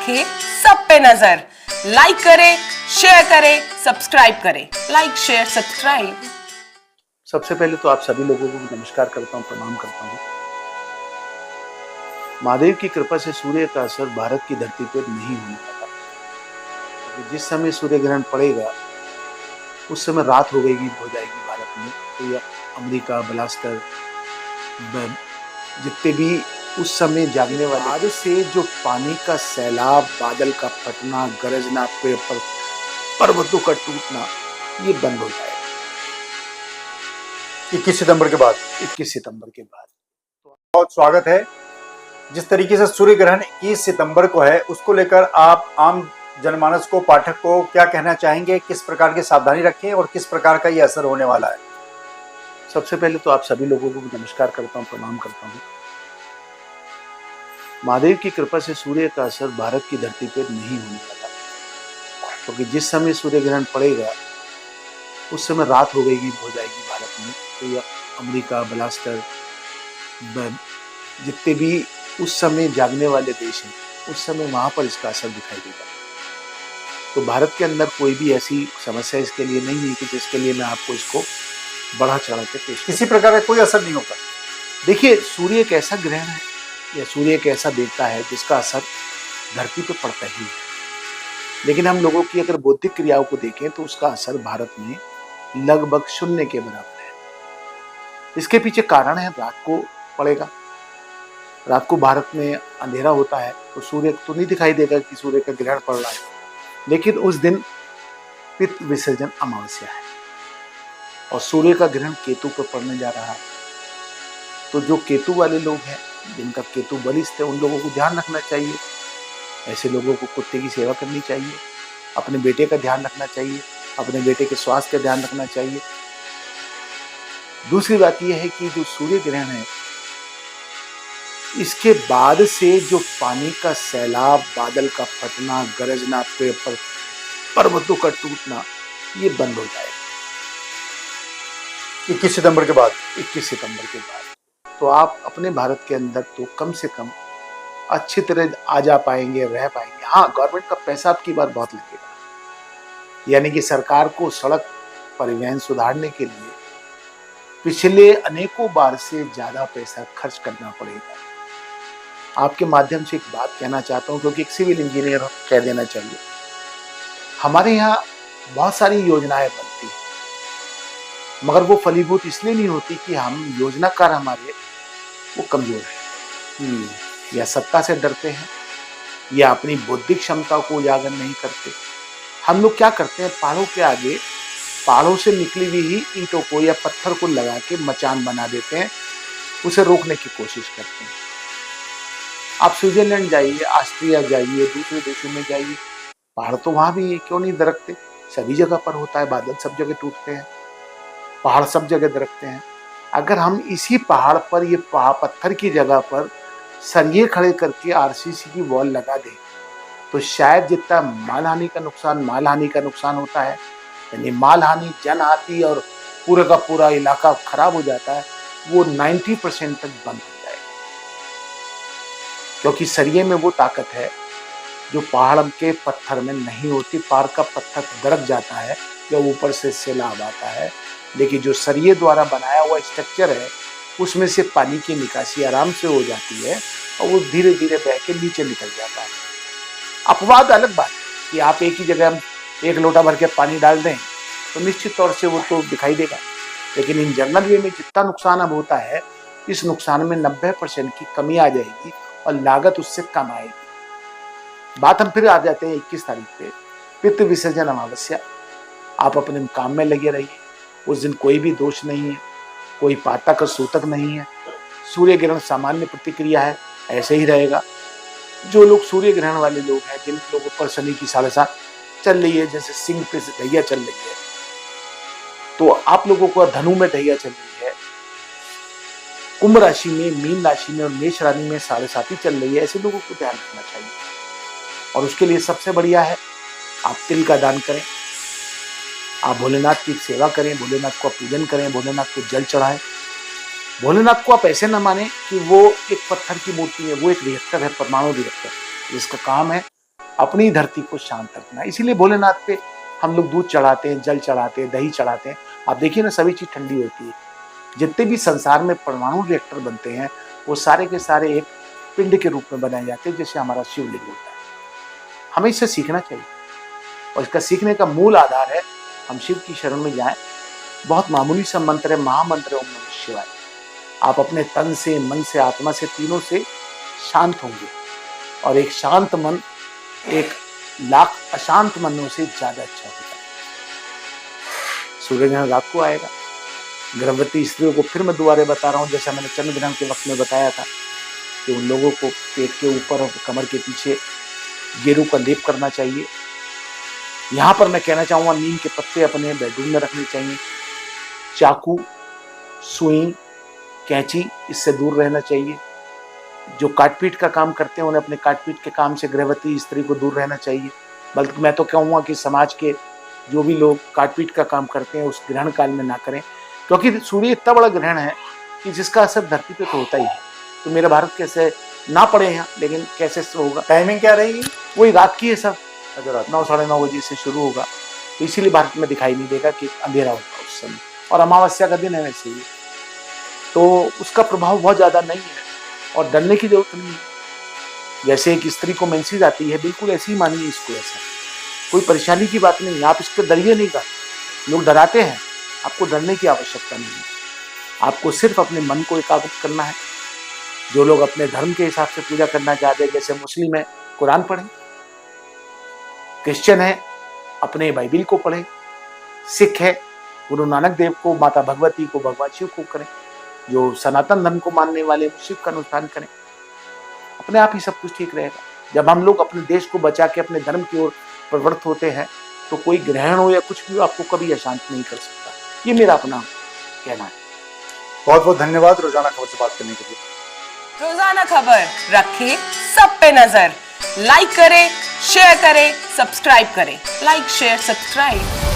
रखे सब पे नजर। लाइक करें, शेयर करें, सब्सक्राइब करें। Like, share, subscribe. सबसे पहले तो आप सभी लोगों को नमस्कार करता हूँ, प्रणाम करता हूँ। महादेव की कृपा से सूर्य का असर भारत की धरती पर नहीं होने वाला, क्योंकि जिस समय सूर्य ग्रहण पड़ेगा उस समय रात हो जाएगी भारत में। तो ये अमेरिका, बलास्तर, जितने भी उस समय जागने वाले, आज से जो पानी का सैलाब, बादल का फटना, गरजना, पेड़ पर पर्वतों का टूटना, ये बंद हो जाएगा 21 सितंबर के बाद। 21 सितंबर के बाद। बहुत स्वागत है। जिस तरीके से सूर्य ग्रहण 21 सितंबर को है, उसको लेकर आप आम जनमानस को, पाठक को क्या कहना चाहेंगे? किस प्रकार की सावधानी रखें और किस प्रकार का ये असर होने वाला है? सबसे पहले तो आप सभी लोगों को नमस्कार करता हूँ, प्रणाम करता हूँ। महादेव की कृपा से सूर्य का असर भारत की धरती पर नहीं होने वाला, क्योंकि जिस समय सूर्य ग्रहण पड़ेगा उस समय रात हो जाएगी भारत में। तो ये अमेरिका, बलास्तर, जितने भी उस समय जागने वाले देश हैं, उस समय वहां पर इसका असर दिखाई देगा। तो भारत के अंदर कोई भी ऐसी समस्या इसके लिए नहीं है कि जिसके लिए मैं आपको इसको बढ़ा चढ़ा के पेश। किसी प्रकार का कोई असर नहीं होता। देखिए, सूर्य एक ऐसा ग्रहण है या सूर्य एक ऐसा देवता है जिसका असर धरती पे पड़ता ही है, लेकिन हम लोगों की अगर बौद्धिक क्रियाओं को देखें तो उसका असर भारत में लगभग 0 के बराबर है। इसके पीछे कारण है, रात को पड़ेगा। रात को भारत में अंधेरा होता है तो सूर्य तो नहीं दिखाई देगा कि सूर्य का ग्रहण पड़ रहा है, लेकिन उस दिन पितृ विसर्जन अमावस्या है और सूर्य का ग्रहण केतु पर पड़ने जा रहा है। तो जो केतु वाले लोग हैं, जिनका केतु बलिष्ठ है, उन लोगों को ध्यान रखना चाहिए। ऐसे लोगों को कुत्ते की सेवा करनी चाहिए, अपने बेटे का ध्यान रखना चाहिए, अपने बेटे के स्वास्थ्य का ध्यान रखना चाहिए। दूसरी बात यह है कि जो सूर्य ग्रहण है, इसके बाद से जो पानी का सैलाब, बादल का फटना, गरजना, पेड़ पर पर्वतों का टूटना, ये बंद हो जाएगा 21 सितंबर के बाद। 21 सितंबर के बाद। तो आप अपने भारत के अंदर तो कम से कम अच्छी तरह आ जा पाएंगे, रह पाएंगे। हाँ, गवर्नमेंट का पैसा आपकी बार बहुत लगेगा, यानी कि सरकार को सड़क परिवहन सुधारने के लिए पिछले अनेकों बार से ज्यादा पैसा खर्च करना पड़ेगा। आपके माध्यम से एक बात कहना चाहता हूं, क्योंकि एक सिविल इंजीनियर कह देना चाहिए। हमारे यहाँ बहुत सारी योजनाएं बनती हैं, मगर वो फलीभूत इसलिए नहीं होती कि हम योजनाकार हमारे वो कमजोर हैं, या सत्ता से डरते हैं, या अपनी बौद्धिक क्षमता को उजागर नहीं करते। हम लोग क्या करते हैं, पहाड़ों के आगे पहाड़ों से निकली हुई ही ईंटों को या पत्थर को लगा के मचान बना देते हैं, उसे रोकने की कोशिश करते हैं। आप स्विट्जरलैंड जाइए, ऑस्ट्रिया जाइए, दूसरे देशों में जाइए, पहाड़ तो वहां भी है, क्यों नहीं दरकते? सभी जगह पर होता है, बादल सब जगह टूटते हैं, पहाड़ सब जगह दरकते हैं। अगर हम इसी पहाड़ पर, ये पत्थर की जगह पर सरिये खड़े करके आरसीसी की वॉल लगा दें, तो शायद जितना माल हानि का नुकसान होता है, यानी माल हानि, जनहानि और पूरे का पूरा इलाका खराब हो जाता है, वो 90% तक बंद हो जाएगा। क्योंकि सरिये में वो ताकत है जो पहाड़ के पत्थर में नहीं होती। पहाड़ का पत्थर दरक जाता है जब ऊपर से सैलाब आता है, लेकिन जो सरिये द्वारा बनाया हुआ स्ट्रक्चर है, उसमें से पानी की निकासी आराम से हो जाती है और वो धीरे धीरे बह के नीचे निकल जाता है। अपवाद अलग बात है कि आप एक ही जगह 1 लोटा भर के पानी डाल दें तो निश्चित तौर से वो तो दिखाई देगा, लेकिन इन जनरल वे में जितना नुकसान अब होता है, इस नुकसान में 90% की कमी आ जाएगी और लागत उससे कम आएगी। बात हम फिर आ जाते हैं 21 तारीख पे, पितृ विसर्जन अमावस्या। आप अपने काम में लगे रहिए, उस दिन कोई भी दोष नहीं है, कोई पातक और सूतक नहीं है। सूर्य ग्रहण सामान्य प्रतिक्रिया है, ऐसे ही रहेगा। जो लोग सूर्य ग्रहण वाले लोग हैं, जिन लोगों पर शनि की 7.5 चल रही है, जैसे सिंह पे ढैया चल रही है, तो आप लोगों को धनु में ढैया चल रही है, कुंभ राशि में, मीन राशि में और मेष राशि में 7.5 चल रही है, ऐसे लोगों को ध्यान रखना चाहिए। और उसके लिए सबसे बढ़िया है, आप तिल का दान करें, आप भोलेनाथ की सेवा करें, भोलेनाथ को पूजन करें, भोलेनाथ को जल चढ़ाएं। भोलेनाथ को आप ऐसे न माने कि वो एक पत्थर की मूर्ति है, वो एक रिएक्टर है, परमाणु रिएक्टर, जिसका काम है अपनी धरती को शांत रखना। इसीलिए भोलेनाथ पे हम लोग दूध चढ़ाते हैं, जल चढ़ाते हैं, दही चढ़ाते हैं। आप देखिए ना, सभी चीज ठंडी होती है। जितने भी संसार में परमाणु रिएक्टर बनते हैं वो सारे के सारे एक पिंड के रूप में बनाए जाते हैं, जैसे हमारा शिवलिंग होता है। हमें इससे सीखना चाहिए और इसका सीखने का मूल आधार है हम शिव की शरण में जाएं। बहुत मामूली सा मंत्र है, महामंत्र है ओम नमः शिवाय। आप अपने तन से, मन से, आत्मा से, तीनों से शांत होंगे और एक शांत मन 1,00,000 अशांत मनों से ज्यादा अच्छा होता है। सूर्य ग्रहण रात को आएगा। गर्भवती स्त्रियों को फिर मैं दोबारा बता रहा हूँ, जैसा मैंने चंद्र ग्रहण के वक्त में बताया था कि उन लोगों को पेट के ऊपर और कमर के पीछे गेरू का लेप करना चाहिए। यहाँ पर मैं कहना चाहूँगा नीम के पत्ते अपने बेडरूम में रखने चाहिए। चाकू, सुई, कैंची इससे दूर रहना चाहिए। जो काटपीट का काम करते हैं उन्हें अपने काटपीट के काम से गर्भवती स्त्री को दूर रहना चाहिए। बल्कि मैं तो कहूँगा कि समाज के जो भी लोग काटपीट का काम करते हैं उस ग्रहण काल में ना करें, क्योंकि सूर्य इतना बड़ा ग्रहण है कि जिसका असर धरती पे तो होता ही है। तो मेरा भारत कैसे ना पड़े यहाँ, लेकिन कैसे होगा? टाइमिंग क्या रहेगी? वही रात की है सर, अच्छा, रात 9 साढ़े 9 बजे से शुरू होगा। तो इसीलिए भारत में दिखाई नहीं देगा कि अंधेरा होगा उस समय, और अमावस्या का दिन है वैसे ही, तो उसका प्रभाव बहुत ज्यादा नहीं है और डरने की जरूरत नहीं है। जैसे एक स्त्री को मेंसेस आती है, बिल्कुल ऐसे ही मानिए इसको, ऐसा कोई परेशानी की बात नहीं है। आप इसको डरिए नहीं का, लोग डराते हैं, आपको डरने की आवश्यकता नहीं है। आपको सिर्फ अपने मन को एकाग्र करना है। जो लोग अपने धर्म के हिसाब से पूजा करना चाहते हैं, जैसे मुस्लिम है कुरान पढ़ें, क्रिश्चियन है अपने बाइबिल को पढ़ें, सिख है गुरु नानक देव को, माता भगवती को, भगवान शिव को करें, जो सनातन धर्म को मानने वाले शिव का अनुष्ठान करें। अपने आप ही सब कुछ ठीक रहेगा। जब हम लोग अपने देश को बचा के अपने धर्म की ओर प्रवृत्त होते हैं तो कोई ग्रहण हो या कुछ भी हो आपको कभी अशांत नहीं कर सकता। ये मेरा अपना कहना है। बहुत बहुत धन्यवाद रोजाना खबर से बात करने के लिए। रोजाना खबर रखे सब पे नजर। लाइक करें, शेयर करें, सब्सक्राइब करें। Like, share, subscribe.